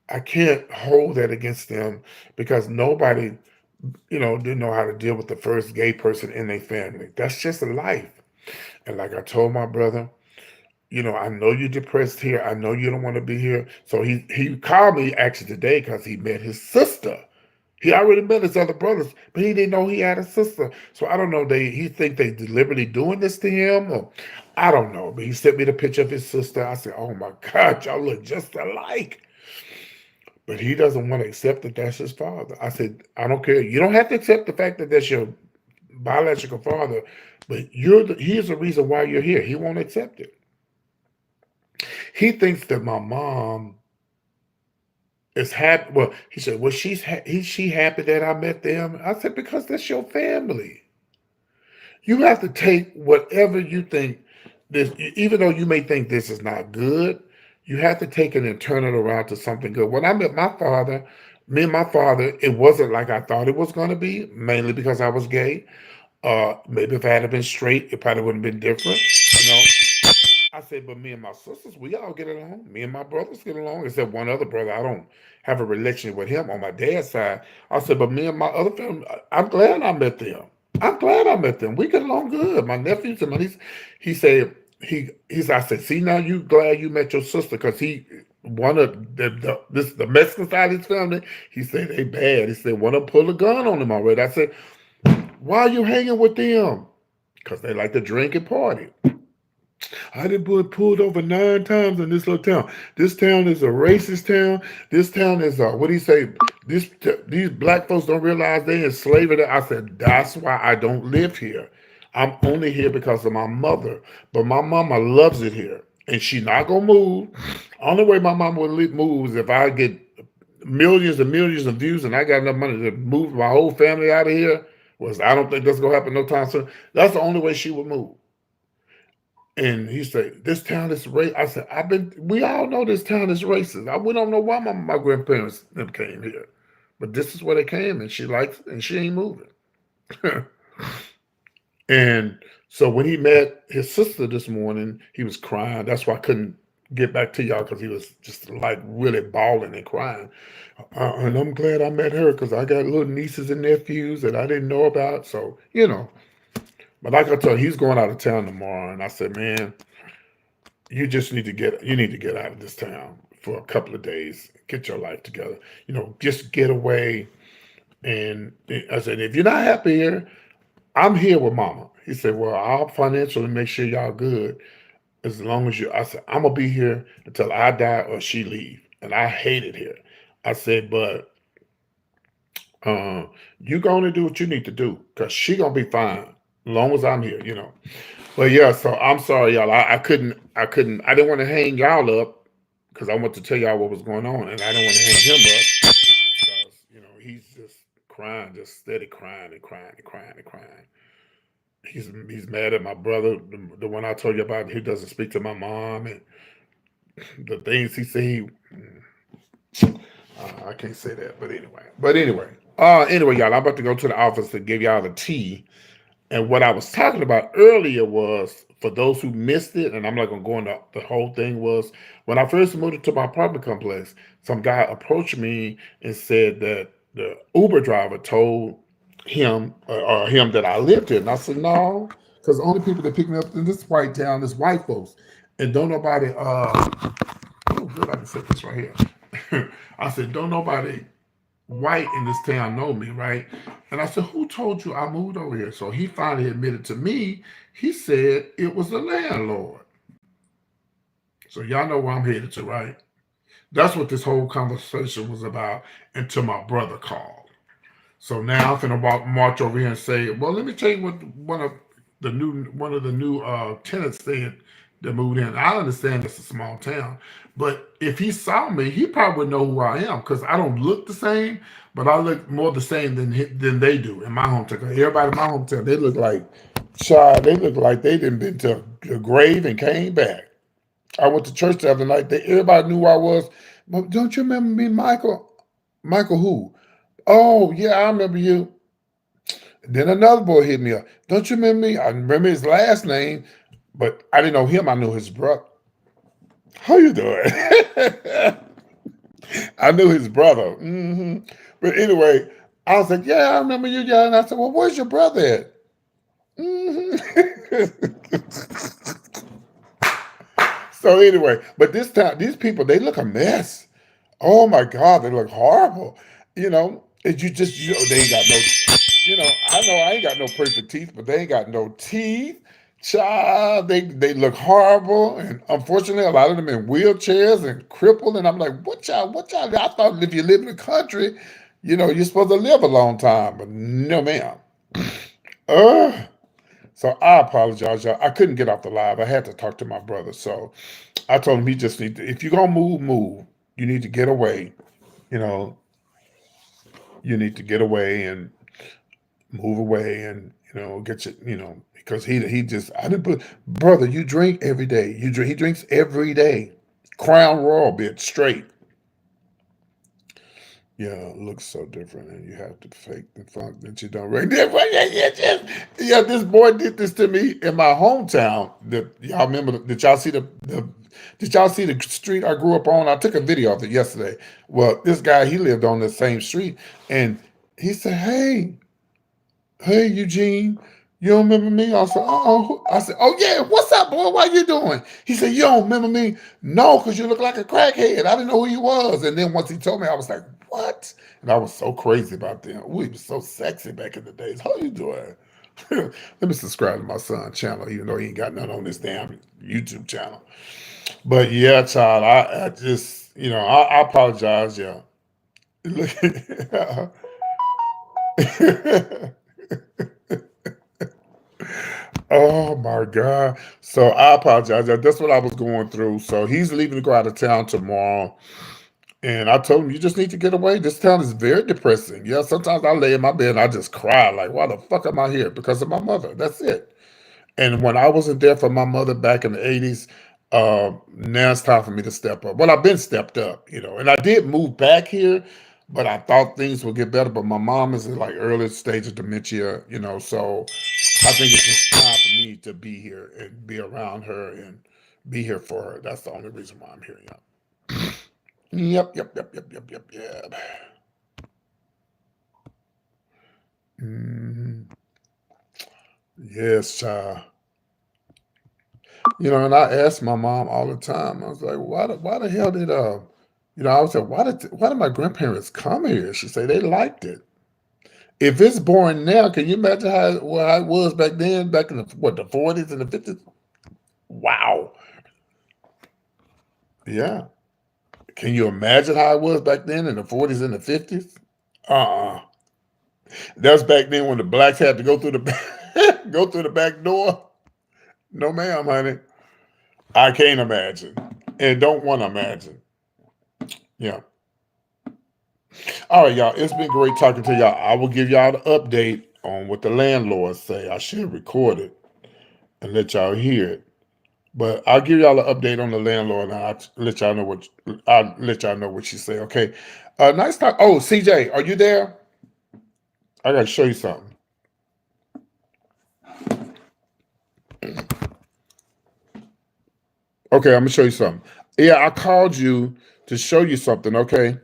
I can't hold that against them because nobody, didn't know how to deal with the first gay person in their family. That's just life. And like I told my brother, I know you're depressed here. I know you don't want to be here. So he called me actually today because he met his sister. He already met his other brothers, but he didn't know he had a sister. So I don't know. He think they deliberately doing this to him, or I don't know. But he sent me the picture of his sister. I said, "Oh my God, y'all look just alike." But he doesn't want to accept that that's his father. I said, "I don't care. You don't have to accept the fact that that's your biological father, but here's the reason why you're here. He won't accept it. He thinks that my mom is happy. Well, he said, "Well, she happy that I met them?" I said, "Because that's your family. You have to take whatever you think this, even though you may think this is not good, you have to take it and turn it around to something good." When I met my father, me and my father, it wasn't like I thought it was going to be, mainly because I was gay. Maybe if I had been straight, it probably would have been different. You know, I said, but me and my sisters, we all get along. Me and my brothers get along, except one other brother. I don't have a relationship with him on my dad's side. I said, but me and my other family, I'm glad I met them. I'm glad I met them. We get along good. My nephews and my niece. He said, I said, see now you glad you met your sister because one of the Mexican side of his family. He said they bad. He said one of them pulled a gun on him already. I said, why are you hanging with them? Because they like to drink and party. I done been pulled over 9 times in this little town. This town is a racist town. This town is what do you say? These black folks don't realize they enslaved. I said that's why I don't live here. I'm only here because of my mother. But my mama loves it here, and she not gonna move. Only way my mama would move is if I get millions and millions of views, and I got enough money to move my whole family out of here. Was I don't think that's gonna happen no time soon. That's the only way she would move. And he said, "This town is racist." I said, we all know this town is racist. We don't know why my grandparents them came here. But this is where they came, and she likes it, and she ain't moving. And so when he met his sister this morning, he was crying. That's why I couldn't get back to y'all because he was just like really bawling and crying. And I'm glad I met her because I got little nieces and nephews that I didn't know about. So, But like I told you, he's going out of town tomorrow. And I said, man, you need to get out of this town for a couple of days, get your life together, just get away. And I said, if you're not happy here, I'm here with mama. He said, well, I'll financially make sure y'all good as long as I said, I'm gonna be here until I die or she leave. And I hate it here. I said, but uh, you gonna do what you need to do because she gonna be fine as long as I'm here. But yeah, so I'm sorry, y'all. I didn't want to hang y'all up because I want to tell y'all what was going on, and I don't want to hang him up because he's just crying, just steady crying and crying and crying and crying. He's mad at my brother, the one I told you about. He doesn't speak to my mom, and the things he say. I can't say that, but anyway. Anyway, y'all. I'm about to go to the office to give y'all the tea. And what I was talking about earlier was, for those who missed it, and I'm not going to go into the whole thing, was when I first moved into my apartment complex, some guy approached me and said that the Uber driver told him that I lived here. And I said, no, because the only people that pick me up in this white town is white folks. And don't nobody, oh, good, I can say this right here. I said, don't nobody white in this town know me, right? And I said, who told you I moved over here? So he finally admitted to me. He said it was the landlord. So y'all know where I'm headed to, right? That's what this whole conversation was about until my brother called. So now I'm finna march over here and say, well, let me tell you what one of the new tenants said that moved in. I understand it's a small town, but if he saw me, he probably would know who I am because I don't look the same, but I look more the same than they do in my hometown. Everybody in my hometown, they look like child. They look like they didn't been to the grave and came back. I went to church the other night. Everybody knew who I was. But don't you remember me, Michael? Michael who? Oh, yeah, I remember you. Then another boy hit me up. Don't you remember me? I remember his last name, but I didn't know him. I knew his brother. How you doing? I knew his brother. But anyway, I was like, yeah, I remember you, yeah. And I said, well, where's your brother at? So anyway, but this time, these people, they look a mess. Oh my God, they look horrible. And they ain't got no, I know I ain't got no perfect teeth, but they ain't got no teeth. Child, they look horrible. And unfortunately, a lot of them in wheelchairs and crippled. And I'm like, what y'all, I thought if you live in the country, you're supposed to live a long time. But no, ma'am. Uh, so I apologize, y'all. I couldn't get off the live. I had to talk to my brother. So I told him he just need to, if you're gonna move. You need to get away. You know, you need to get away and move away and get your because he just I didn't put brother. You drink every day. He drinks every day. Crown Royal, bitch, straight. Yeah, it looks so different, and you have to fake the funk that you don't recognize. Yeah, this boy did this to me in my hometown. Y'all remember? Did y'all see Did y'all see the street I grew up on? I took a video of it yesterday. Well, this guy he lived on the same street, and he said, "Hey, Eugene, you don't remember me?" I said, "Oh." I said, "Oh yeah, what's up, boy? What you doing?" He said, "You don't remember me?" No, because you look like a crackhead. I didn't know who he was. And then once he told me, I was like, "What?" And I was so crazy about them. Ooh, he was so sexy back in the days. How you doing? Let me subscribe to my son's channel, even though he ain't got none on this damn YouTube channel. But yeah, child, I just, I apologize, yeah. Oh my God. So I apologize. That's what I was going through. So he's leaving to go out of town tomorrow. And I told him, you just need to get away. This town is very depressing. Yeah, sometimes I lay in my bed and I just cry, like, why the fuck am I here? Because of my mother. That's it. And when I wasn't there for my mother back in the 80s, now it's time for me to step up. Well, I've been stepped up, and I did move back here, but I thought things would get better. But my mom is in like early stage of dementia, so I think it's just time for me to be here and be around her and be here for her. That's the only reason why I'm here. Yep, yep, yep, yep, yep, yep, yep. hmm Yes, child. And I asked my mom all the time. I was like, why the hell did I was like, why did my grandparents come here? She said they liked it. If it's boring now, can you imagine how it was back then, back in the 40s and the 50s? Wow. Yeah. Can you imagine how it was back then in the 40s and the 50s? Uh-uh. That was back then when the blacks had to go through the go through the back door. No, ma'am, honey. I can't imagine, and don't want to imagine. Yeah. All right, y'all. It's been great talking to y'all. I will give y'all the update on what the landlord say. I should record it and let y'all hear it. But I'll give y'all an update on the landlord, and I'll let y'all know what she say. Okay. Nice talk. Oh, CJ, are you there? I gotta show you something. Okay, I'm gonna show you something. Yeah, I called you to show you something. Okay,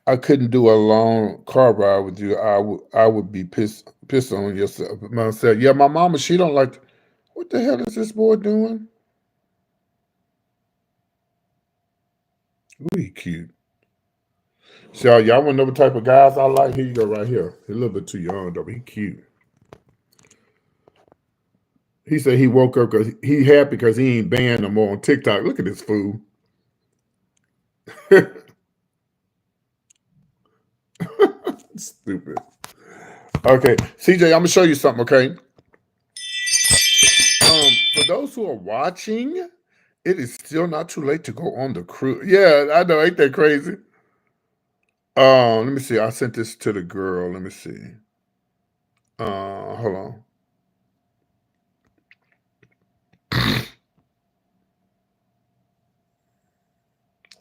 I couldn't do a long car ride with you. I would be pissed on yourself myself. Yeah, my mama, she don't like. What the hell is this boy doing? Ooh, he cute. See, y'all want to know what type of guys I like? Here you go, right here. He's a little bit too young though. He cute. He said he woke up because he happy because he ain't banned no more on TikTok. Look at this fool. Stupid. Okay, CJ, I'm gonna show you something. Okay, for those who are watching, it is still not too late to go on the cruise. Yeah, I know, ain't that crazy? Let me see. I sent this to the girl. Let me see. Hold on.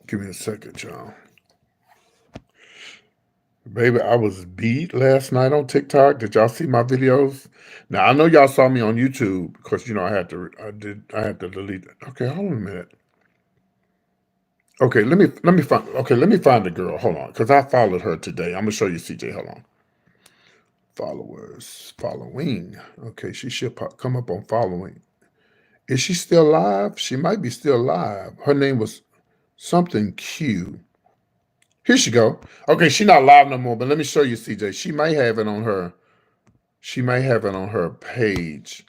Give me a second, y'all. Baby, I was beat last night on TikTok. Did y'all see my videos? Now I know y'all saw me on YouTube because I had to. I had to delete it. Okay, hold on a minute. Okay, let me find. Okay, let me find the girl. Hold on, because I followed her today. I'm gonna show you, CJ. Hold on. Followers, following. Okay, she should come up on following. Is she still live? She might be still live. Her name was something Q. Here she go. Okay, she not live no more, but let me show you, CJ. She may have it on her. She may have it on her page.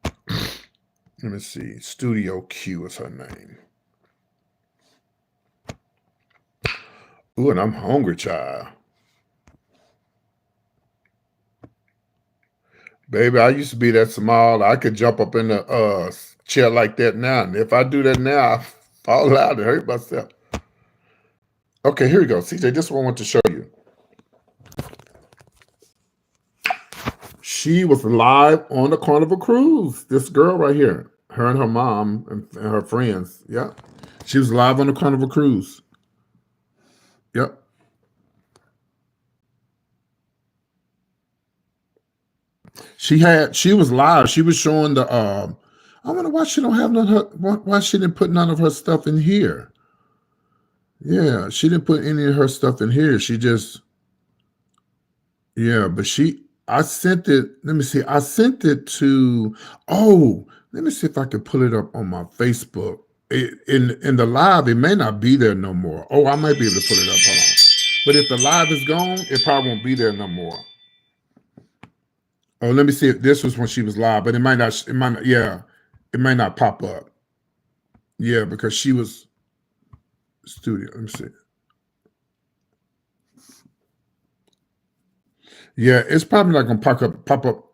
Let me see. Studio Q is her name. Ooh, and I'm hungry, child. Baby, I used to be that small. I could jump up in the chair like that now. And if I do that now, I fall out and hurt myself. Okay, here we go. CJ, this one I want to show you. She was live on the Carnival Cruise. This girl right here. Her and her mom and her friends. Yeah. She was live on the Carnival Cruise. Yep. She was live. She was showing the I wonder why she don't have none of her why she didn't put none of her stuff in here. Yeah, she didn't put any of her stuff in here. She just yeah, but I sent it. Let me see. I sent it to oh, let me see if I can pull it up on my Facebook. In the live, it may not be there no more. Oh, I might be able to pull it up. Hold on. But if the live is gone, it probably won't be there no more. Oh, let me see if this was when she was live, but it might not. It might not. Yeah, it might not pop up. Yeah, because she was studio. Let me see. Yeah, it's probably not gonna pop up. Pop up.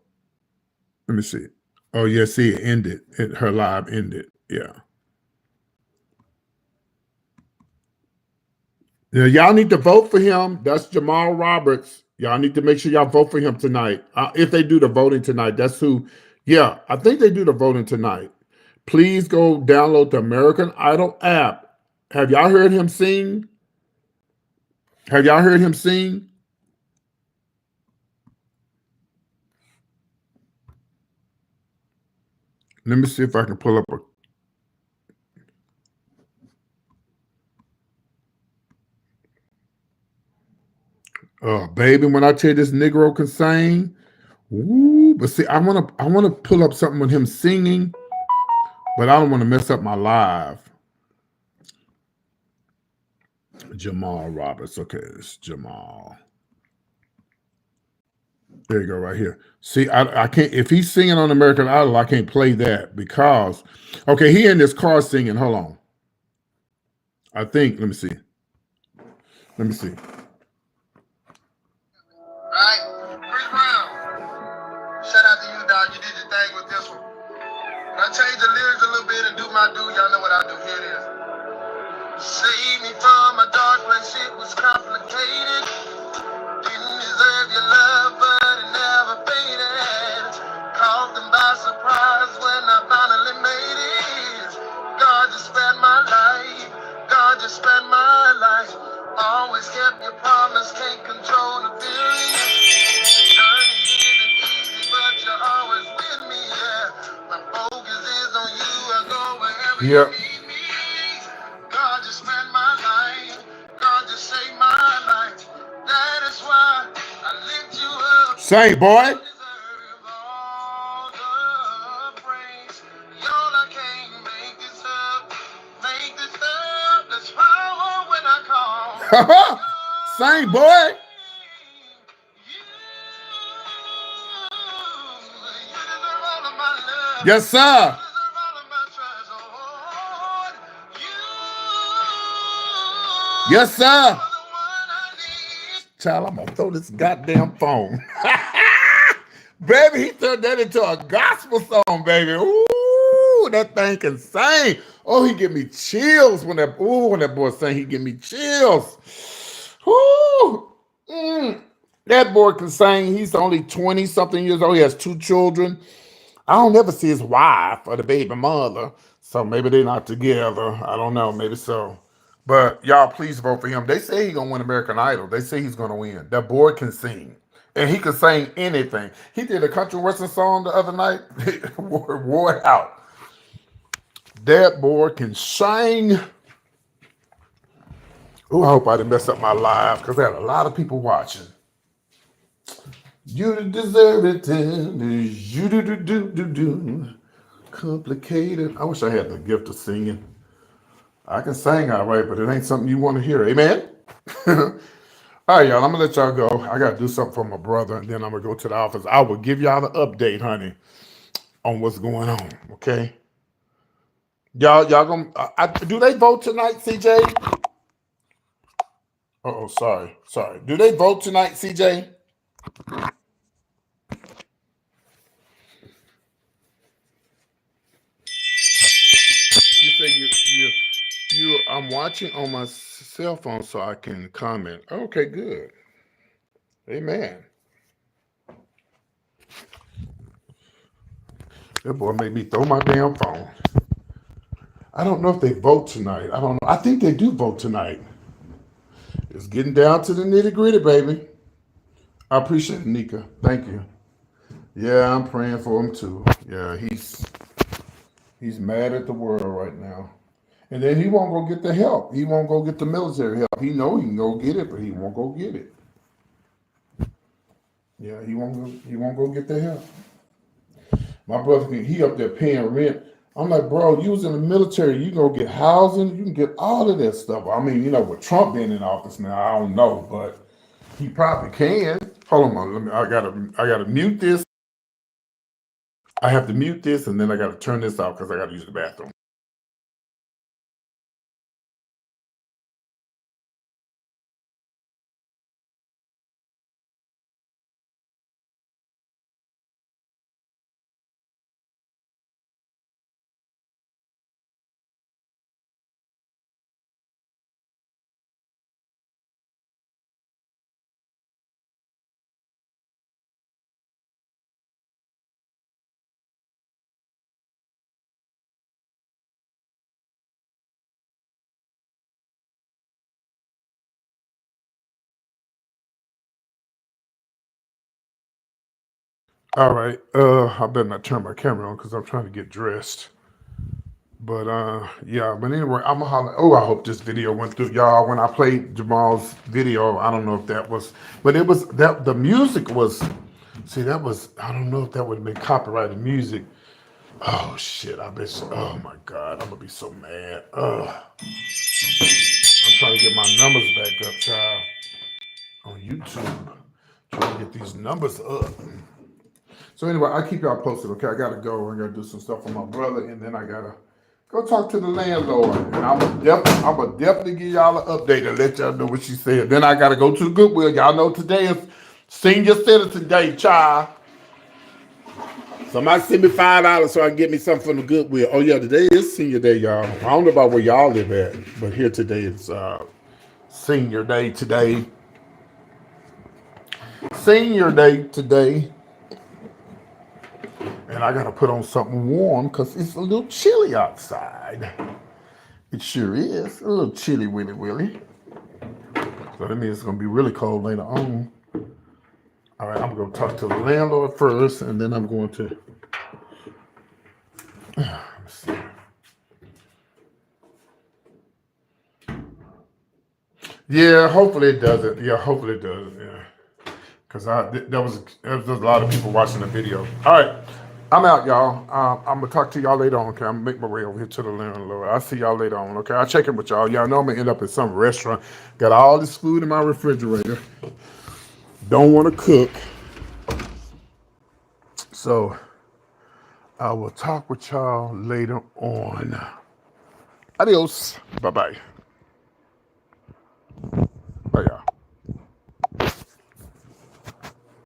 Let me see. Oh yeah, see it ended. Her live ended. Yeah. Yeah, y'all need to vote for him. That's Jamal Roberts. Y'all need to make sure y'all vote for him tonight. If they do the voting tonight, that's who. Yeah, I think they do the voting tonight. Please go download the American Idol app. Have y'all heard him sing? Have y'all heard him sing? Let me see if I can pull up a. Oh, baby, when I tell you this Negro can sing, ooh, but see, I wanna pull up something with him singing, but I don't want to mess up my live. Jamal Roberts. Okay, it's Jamal. There you go, right here. See, I can't. If he's singing on American Idol, I can't play that because, okay, he in this car singing. Hold on. I think. Let me see. Let me see. Right, Chris Brown. Shout out to you, dog. You did your thing with this one. When I change the lyrics a little bit and do my do, y'all know what I do. Here it is. Save me from a dark place. It was complicated. Didn't deserve your love, but it never faded. Caught them by surprise when I finally made it. God just spent my life. God just spent my life. Always kept your promise, can't control the feeling. Journey isn't easy, but you're always with me, yeah. My focus is on you, I go Yep. God just spent my life. God just saved my life. That is why I lift you up. Say, boy. You deserve all the praise. Y'all, I can't make this up. Make this up. There's power when I call. Same, boy. Yes, sir. Yes, sir. Child, I'm gonna throw this goddamn phone. Baby, he turned that into a gospel song, baby. Ooh, that thing can sing. Oh, he give me chills when that boy sing. He give me chills. Ooh, that boy can sing. He's only 20 something years old. He has 2 children. I don't ever see his wife or the baby mother. So maybe they're not together. I don't know. Maybe so. But y'all, please vote for him. They say he's going to win American Idol. They say he's going to win. That boy can sing. And he can sing anything. He did a country western song the other night. Wore it out. That boy can sing. Oh, I hope I didn't mess up my live because I had a lot of people watching. You deserve it. You do. Complicated. I wish I had the gift of singing. I can sing all right, but it ain't something you want to hear. Amen? All right, y'all. I'm going to let y'all go. I got to do something for my brother, and then I'm going to go to the office. I will give y'all the update, honey, on what's going on, okay? Y'all going to... do they vote tonight, CJ? Uh-oh, sorry. Do they vote tonight, CJ? You say I'm watching on my cell phone so I can comment. Okay, good. Amen. That boy made me throw my damn phone. I don't know if they vote tonight. I don't know. I think they do vote tonight. It's getting down to the nitty gritty, baby. I appreciate it, Nika. Thank you. Yeah, I'm praying for him too. Yeah, he's mad at the world right now. And then he won't go get the help. He won't go get the military help. He know he can go get it, but he won't go get it. Yeah, he won't go get the help. My brother, he up there paying rent. I'm like, bro, you was in the military. You go get housing. You can get all of that stuff. I mean, with Trump being in office now, I don't know, but he probably can. Hold on, I gotta mute this. I have to mute this, and then I gotta turn this off because I gotta use the bathroom. All right, I better not turn my camera on because I'm trying to get dressed. But yeah, but anyway, I'm gonna holler. Oh, I hope this video went through, y'all. When I played Jamal's video, I don't know if that was, but it was that the music was. See, that was. I don't know if that would have been copyrighted music. Oh shit! I bet. Oh my god, I'm gonna be so mad. I'm trying to get my numbers back up, child, on YouTube. Trying to get these numbers up. So anyway, I keep y'all posted. Okay, I gotta go. I gotta do some stuff for my brother, and then I gotta go talk to the landlord. And I'm gonna definitely give y'all an update and let y'all know what she said. Then I gotta go to the Goodwill. Y'all know today is Senior Citizen Day, child. Somebody send me $5 so I can get me something from the Goodwill. Oh yeah, today is Senior Day, y'all. I don't know about where y'all live at, but here today is Senior Day today. Senior Day today. And I gotta put on something warm because it's a little chilly outside. It sure is. A little chilly, willy. So that means it's gonna be really cold later on. All right, I'm gonna talk to the landlord first, and then I'm going to. Let's see. Yeah, hopefully it doesn't. Yeah, hopefully it doesn't. Yeah, because there was a lot of people watching the video. All right, I'm out, y'all. I'm gonna talk to y'all later on. Okay, I'm gonna make my way over here to the landlord. I'll see y'all later on. Okay, I'll check in with y'all. Y'all know I'm gonna end up in some restaurant. Got all this food in my refrigerator. Don't want to cook, so I will talk with y'all later on. Adios. Bye bye. Bye, y'all.